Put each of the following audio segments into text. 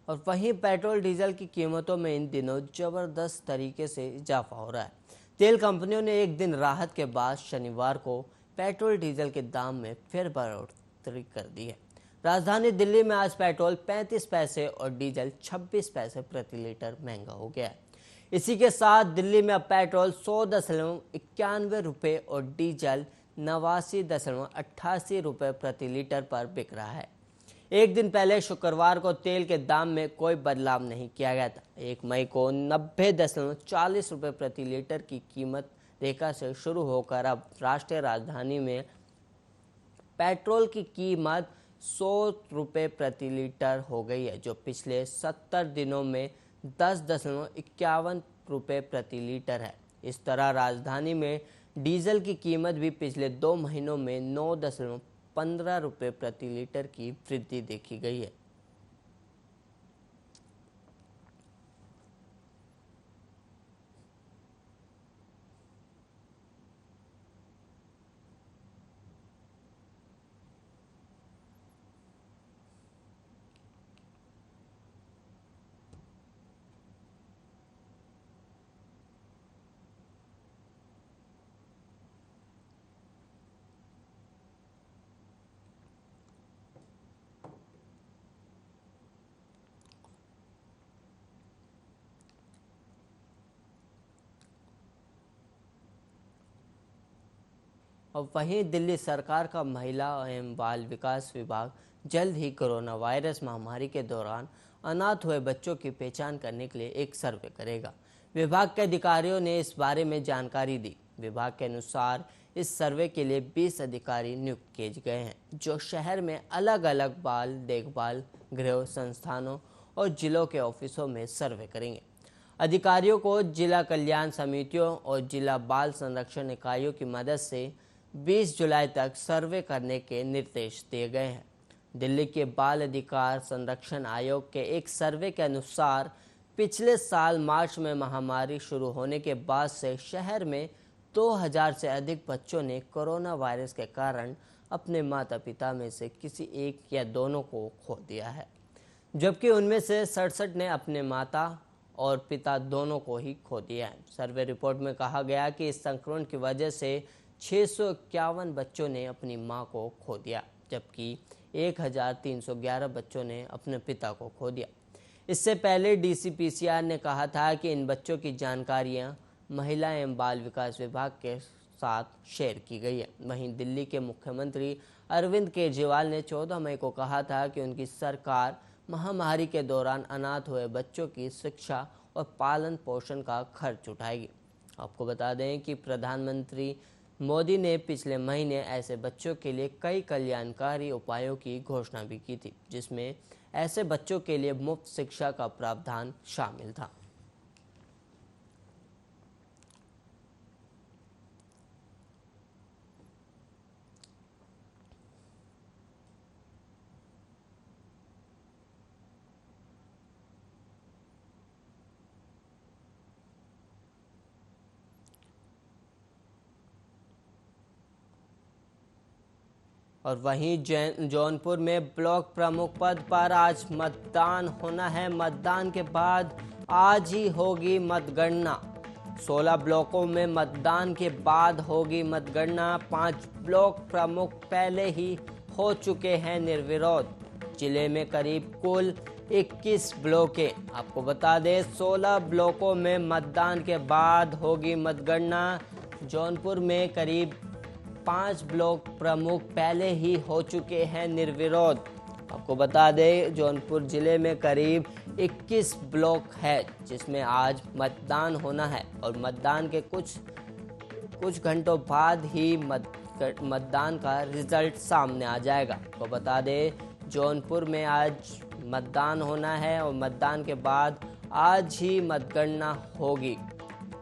और वहीं petrol diesel की कीमतों में इन दिनों जबरदस्त तरीके से इजाफा हो रहा है। तेल कंपनियों ने एक दिन राहत के बाद शनिवार को पेट्रोल डीजल के दाम में फिर बढ़ोतरी कर दी है। राजधानी दिल्ली में आज पेट्रोल 35 पैसे और डीजल 26 पैसे प्रति लीटर महंगा हो गया है। इसी के साथ दिल्ली में अब पेट्रोल 100.91 रुपये और डीजल 89.88 रुपये प्रति लीटर पर बिक रहा है। एक दिन पहले शुक्रवार को तेल के दाम में कोई बदलाव नहीं किया गया था। 1 मई को 90.40 रुपये प्रति लीटर की कीमत रेखा से शुरू होकर अब राष्ट्रीय राजधानी में पेट्रोल की कीमत 100 रुपये प्रति लीटर हो गई है, जो पिछले 70 दिनों में 10.51 रुपये प्रति लीटर है। इस तरह राजधानी में डीजल की कीमत भी पिछले 2 महीनों में 9.15 रुपये प्रति लीटर की वृद्धि देखी गई है। और वहीं दिल्ली सरकार का महिला एवं बाल विकास विभाग जल्द ही कोरोना वायरस महामारी के दौरान अनाथ हुए बच्चों की पहचान करने के लिए एक सर्वे करेगा। विभाग के अधिकारियों ने इस बारे में जानकारी दी। विभाग के अनुसार इस सर्वे के लिए 20 अधिकारी नियुक्त किए गए हैं, जो शहर में अलग अलग बाल देखभाल गृह संस्थानों और जिलों के ऑफिसों में सर्वे करेंगे। अधिकारियों को जिला कल्याण समितियों और जिला बाल संरक्षण इकाइयों की मदद से 20 जुलाई तक सर्वे करने के निर्देश दिए गए हैं। दिल्ली के बाल अधिकार संरक्षण आयोग के एक सर्वे के अनुसार पिछले साल मार्च में महामारी शुरू होने के बाद से शहर में 2000 से अधिक बच्चों ने कोरोना वायरस के कारण अपने माता पिता में से किसी एक या दोनों को खो दिया है, जबकि उनमें से 67 ने अपने माता और पिता दोनों को ही खो दिया है। सर्वे रिपोर्ट में कहा गया कि इस संक्रमण की वजह से 651 बच्चों ने अपनी मां को खो दिया, जबकि 1311 बच्चों ने अपने पिता को खो दिया। इससे पहले DCPCR ने कहा था कि इन बच्चों की जानकारियां महिला एवं बाल विकास विभाग के साथ शेयर की गई है। वहीं दिल्ली के मुख्यमंत्री अरविंद केजरीवाल ने 14 मई को कहा था कि उनकी सरकार महामारी के दौरान अनाथ हुए बच्चों की शिक्षा और पालन पोषण का खर्च उठाएगी। आपको बता दें कि प्रधानमंत्री मोदी ने पिछले महीने ऐसे बच्चों के लिए कई कल्याणकारी उपायों की घोषणा भी की थी, जिसमें ऐसे बच्चों के लिए मुफ्त शिक्षा का प्रावधान शामिल था। और वहीं जौनपुर में ब्लॉक प्रमुख पद पर आज मतदान होना है। मतदान के बाद आज ही होगी मतगणना। 16 ब्लॉकों में मतदान के बाद होगी मतगणना। 5 ब्लॉक प्रमुख पहले ही हो चुके हैं निर्विरोध। जिले में करीब कुल 21 ब्लॉक हैं। आपको बता दें 16 ब्लॉकों में मतदान के बाद होगी मतगणना। जौनपुर में करीब 5 ब्लॉक प्रमुख पहले ही हो चुके हैं निर्विरोध। आपको बता दें जौनपुर जिले में करीब 21 ब्लॉक है, जिसमें आज मतदान होना है और मतदान के कुछ घंटों बाद ही मतदान का रिजल्ट सामने आ जाएगा। आपको बता दें जौनपुर में आज मतदान होना है और मतदान के बाद आज ही मतगणना होगी,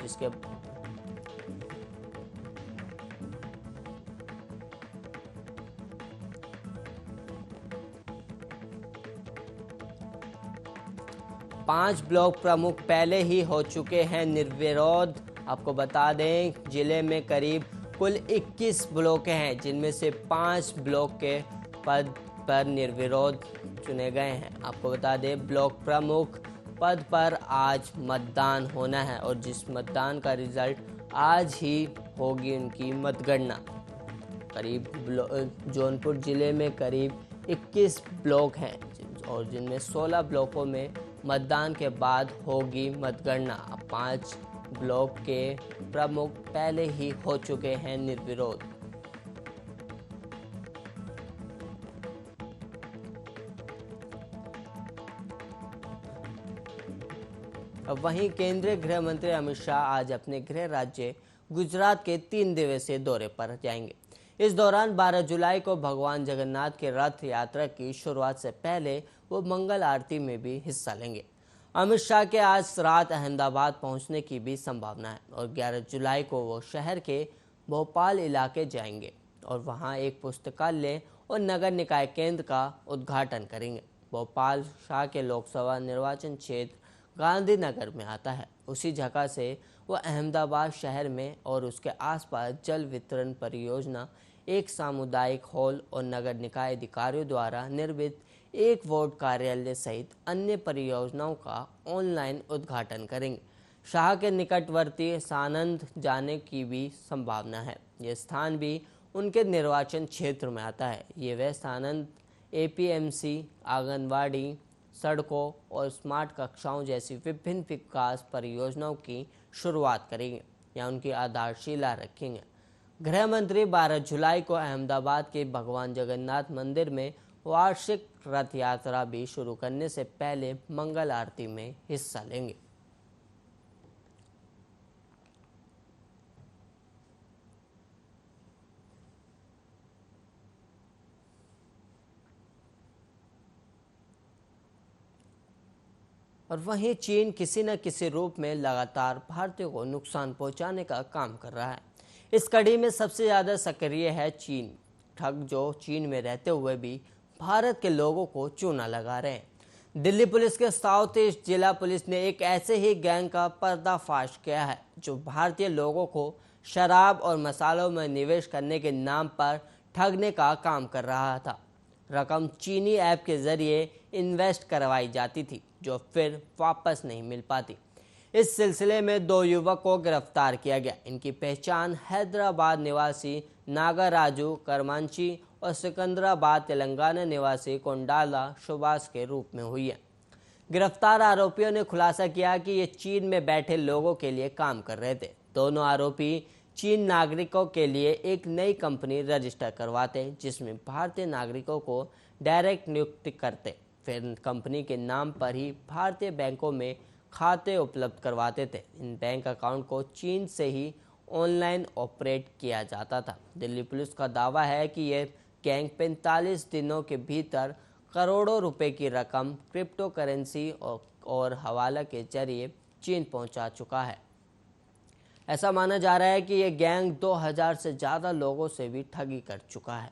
जिसके 5 ब्लॉक प्रमुख पहले ही हो चुके हैं निर्विरोध। आपको बता दें जिले में करीब कुल 21 ब्लॉक हैं, जिनमें से 5 ब्लॉक के पद पर निर्विरोध चुने गए हैं। आपको बता दें, ब्लॉक प्रमुख पद पर आज मतदान होना है और जिस मतदान का रिजल्ट आज ही होगी उनकी मतगणना। जौनपुर जिले में करीब 21 ब्लॉक हैं और जिनमें 16 ब्लॉकों में मतदान के बाद होगी मतगणना। 5 ब्लॉक के प्रमुख पहले ही हो चुके हैं निर्विरोध। अब वहीं केंद्रीय गृह मंत्री अमित शाह आज अपने गृह राज्य गुजरात के 3 दिवसीय दौरे पर जाएंगे। इस दौरान 12 जुलाई को भगवान जगन्नाथ के रथ यात्रा की शुरुआत से पहले वो मंगल आरती में भी हिस्सा लेंगे। अमित शाह के आज रात अहमदाबाद पहुंचने की भी संभावना है और 11 जुलाई को वो शहर के भोपाल इलाके जाएंगे और वहां एक पुस्तकालय और नगर निकाय केंद्र का उद्घाटन करेंगे। भोपाल शाह के लोकसभा निर्वाचन क्षेत्र गांधीनगर में आता है। उसी जगह से वो अहमदाबाद शहर में और उसके आसपास जल वितरण परियोजना, एक सामुदायिक हॉल और नगर निकाय अधिकारियों द्वारा निर्मित एक वार्ड कार्यालय सहित अन्य परियोजनाओं का ऑनलाइन उद्घाटन करेंगे। शाह के निकटवर्ती सानंद जाने की भी संभावना है। ये स्थान भी उनके निर्वाचन क्षेत्र में आता है। ये वह सानंद एपीएमसी, आंगनवाड़ी, सड़कों और स्मार्ट कक्षाओं जैसी विभिन्न विकास परियोजनाओं की शुरुआत करेंगे या उनकी आधारशिला रखेंगे। गृह मंत्री 12 जुलाई को अहमदाबाद के भगवान जगन्नाथ मंदिर में वार्षिक रथ यात्रा भी शुरू करने से पहले मंगल आरती में हिस्सा लेंगे। और वहीं चीन किसी न किसी रूप में लगातार भारतीयों को नुकसान पहुंचाने का काम कर रहा है। इस कड़ी में सबसे ज़्यादा सक्रिय है चीन। ठग जो चीन में रहते हुए भी भारत के लोगों को चूना लगा रहे हैं। दिल्ली पुलिस के साउथ ईस्ट जिला पुलिस ने एक ऐसे ही गैंग का पर्दाफाश किया है जो भारतीय लोगों को शराब और मसालों में निवेश करने के नाम पर ठगने का काम कर रहा था। रकम चीनी ऐप के जरिए इन्वेस्ट करवाई जाती थी जो फिर वापस नहीं मिल पाती। इस सिलसिले में 2 युवक को गिरफ्तार किया गया। इनकी पहचान हैदराबाद निवासी नागराजू करमांची और सिकंदराबाद तेलंगाना निवासी कोंडाला सुभाष के रूप में हुई है। गिरफ्तार आरोपियों ने खुलासा किया कि ये चीन में बैठे लोगों के लिए काम कर रहे थे। दोनों आरोपी चीन नागरिकों के लिए एक नई कंपनी रजिस्टर करवाते जिसमें भारतीय नागरिकों को डायरेक्ट नियुक्ति करते, फिर कंपनी के नाम पर ही भारतीय बैंकों में खाते उपलब्ध करवाते थे। इन बैंक अकाउंट को चीन से ही ऑनलाइन ऑपरेट किया जाता था। दिल्ली पुलिस का दावा है कि यह गैंग 45 दिनों के भीतर करोड़ों रुपए की रकम क्रिप्टो करेंसी और हवाला के जरिए चीन पहुंचा चुका है। ऐसा माना जा रहा है कि यह गैंग 2000 से ज़्यादा लोगों से भी ठगी कर चुका है।